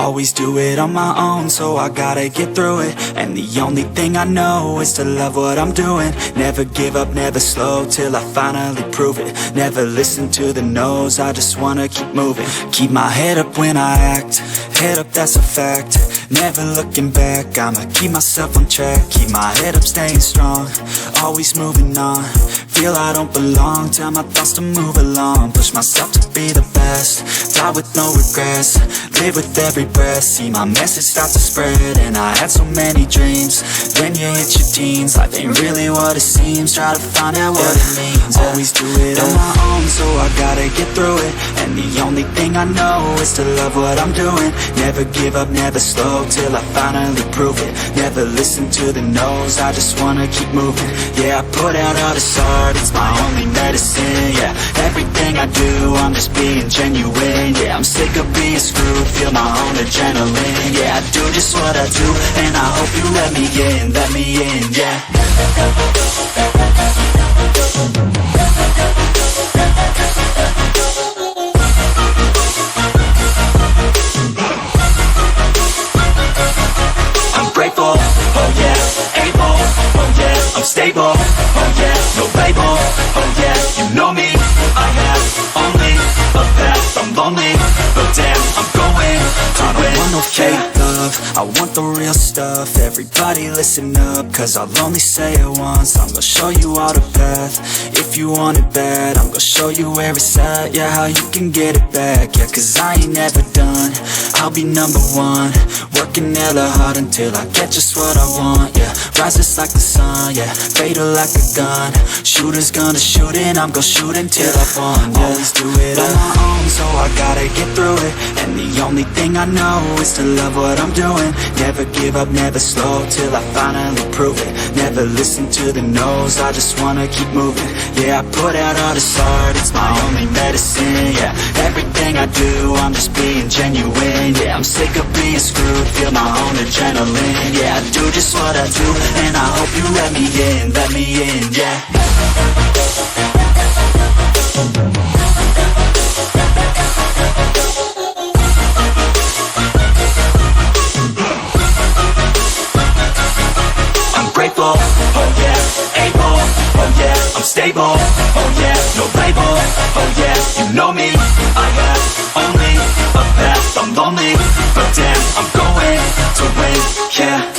Always do it on my own, so I gotta get through it. And the only thing I know is to love what I'm doing. Never give up, never slow, till I finally prove it. Never listen to the no's, I just wanna keep moving. Keep my head up when I act, head up, that's a fact. Never looking back, I'ma keep myself on track. Keep my head up, staying strong, always moving on. Feel I don't belong, tell my thoughts to move along. Push myself to be the best, die with no regrets. Live with every breath, see my message start to spread. And I had so many dreams, when you hit your teens, life ain't really what it seems. Try to find out what it means. Always do it on my own, so I gotta get through it. And the only thing I know is to love what I'm doing. Never give up, never slow, till I finally prove it. Never listen to the no's, I just wanna keep moving. Yeah, I put out all this art, it's my only medicine. Yeah, everything I do, I'm just being genuine. Yeah, I'm sick of being screwed, feel my own adrenaline. Yeah, I do just what I do, and I hope you let me in, yeah. I'm grateful, oh yeah, able, oh yeah, I'm stable, oh yeah, no label, oh yeah, you know me, I have only a path, I'm lonely, but damn, I'm going to win. I don't want no fake love, I want the real stuff. Everybody listen up, cause I'll only say it once. I'm gonna show you all the path, if you want it bad. I'm gonna show you where it's at, yeah, how you can get it back. Yeah, cause I ain't never done, I'll be number one. Working hella hard until I get just what I want, yeah. Rises like the sun, yeah, fatal like a gun. Shooter's gonna shoot and I'm gonna shoot until I won, yeah. Always do it on my own, so I gotta get through it. And the only thing I know is to love what I'm doing. Never give up, never slow, till I finally prove it. Never listen to the no's, I just wanna keep moving. Yeah, I put out all this art, it's my only medicine. Yeah, everything I do, I'm just being genuine. Yeah, I'm sick of being screwed, feel my own adrenaline. Yeah, I do just what I do, and I hope you let me in, yeah. Grateful, oh yeah, able, oh yeah, I'm stable, oh yeah, no label, oh yeah, you know me, I have only a path, I'm lonely, but damn, I'm going to win, yeah.